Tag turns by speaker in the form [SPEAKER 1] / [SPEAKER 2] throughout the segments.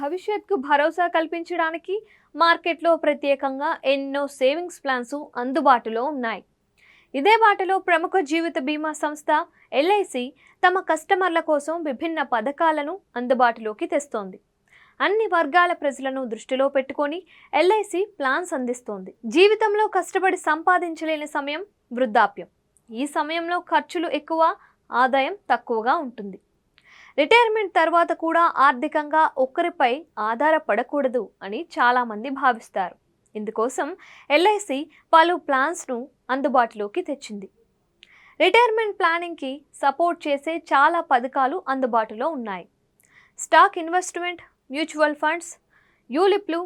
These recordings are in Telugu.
[SPEAKER 1] భవిష్యత్తుకు భరోసా కల్పించడానికి మార్కెట్లో ప్రత్యేకంగా ఎన్నో సేవింగ్స్ ప్లాన్స్ అందుబాటులో ఉన్నాయి. ఇదే బాటలో ప్రముఖ జీవిత బీమా సంస్థ ఎల్ఐసి తమ కస్టమర్ల కోసం విభిన్న పథకాలను అందుబాటులోకి తెస్తోంది. అన్ని వర్గాల ప్రజలను దృష్టిలో పెట్టుకొని ఎల్ఐసి ప్లాన్స్ అందిస్తోంది. జీవితంలో కష్టపడి సంపాదించలేని సమయం వృద్ధాప్యం. ఈ సమయంలో ఖర్చులు ఎక్కువ, ఆదాయం తక్కువగా ఉంటుంది. రిటైర్మెంట్ తర్వాత కూడా ఆర్థికంగా ఒక్కరిపై ఆధారపడకూడదు అని చాలామంది భావిస్తారు. ఇందుకోసం ఎల్ఐసి పలు ప్లాన్స్ను అందుబాటులోకి తెచ్చింది. రిటైర్మెంట్ ప్లానింగ్కి సపోర్ట్ చేసే చాలా పథకాలు అందుబాటులో ఉన్నాయి. స్టాక్ ఇన్వెస్ట్మెంట్, మ్యూచువల్ ఫండ్స్, యూలిప్లు,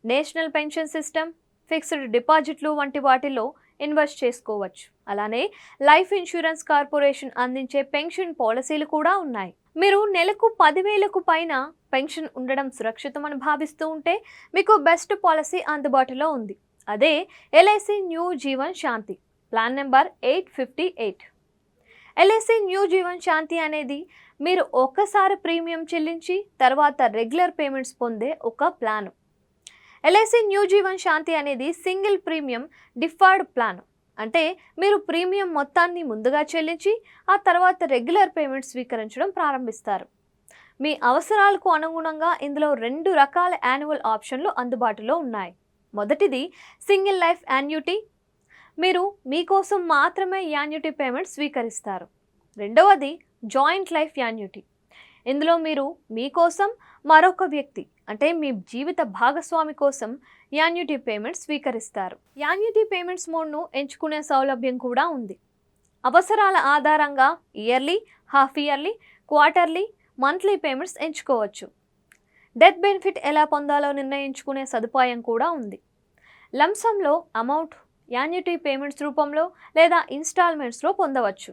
[SPEAKER 1] నేషనల్ పెన్షన్ సిస్టమ్, ఫిక్స్డ్ డిపాజిట్లు వంటి వాటిల్లో ఇన్వెస్ట్ చేసుకోవచ్చు. అలానే లైఫ్ ఇన్సూరెన్స్ కార్పొరేషన్ అందించే పెన్షన్ పాలసీలు కూడా ఉన్నాయి. మీరు నెలకు 10,000కు పైన పెన్షన్ ఉండడం సురక్షితమని భావిస్తూ ఉంటే మీకు బెస్ట్ పాలసీ అందుబాటులో ఉంది. అదే LIC new Jeevan Shanti plan number 858. LIC new Jeevan Shanti అనేది మీరు ఒక్కసారి ప్రీమియం చెల్లించి తర్వాత రెగ్యులర్ పేమెంట్స్ పొందే ఒక plan. LIC new Jeevan Shanti అనేది సింగిల్ ప్రీమియం డిఫర్డ్ ప్లాన్. అంటే మీరు ప్రీమియం మొత్తాన్ని ముందుగా చెల్లించి ఆ తర్వాత రెగ్యులర్ పేమెంట్ స్వీకరించడం ప్రారంభిస్తారు. మీ అవసరాలకు అనుగుణంగా ఇందులో 2 రకాల యాన్యువల్ ఆప్షన్లు అందుబాటులో ఉన్నాయి. మొదటిది సింగిల్ లైఫ్ యాన్యుటీ. మీరు మీకోసం మాత్రమే యాన్యుటీ పేమెంట్ స్వీకరిస్తారు. రెండవది జాయింట్ లైఫ్ యాన్యుటీ. ఇందులో మీరు మీకోసం మరొక వ్యక్తి అంటే మీ జీవిత భాగస్వామి కోసం యాన్యుటీ పేమెంట్ స్వీకరిస్తారు. యాన్యుటీ పేమెంట్స్ మోడ్ను ఎంచుకునే సౌలభ్యం కూడా ఉంది. అవసరాల ఆధారంగా yearly, half yearly, quarterly, monthly payments ఎంచుకోవచ్చు. డెత్ బెనిఫిట్ ఎలా పొందాలో నిర్ణయించుకునే సదుపాయం కూడా ఉంది. లంసంలో అమౌంట్ యాన్యుటీ పేమెంట్స్ రూపంలో లేదా ఇన్స్టాల్మెంట్స్లో పొందవచ్చు.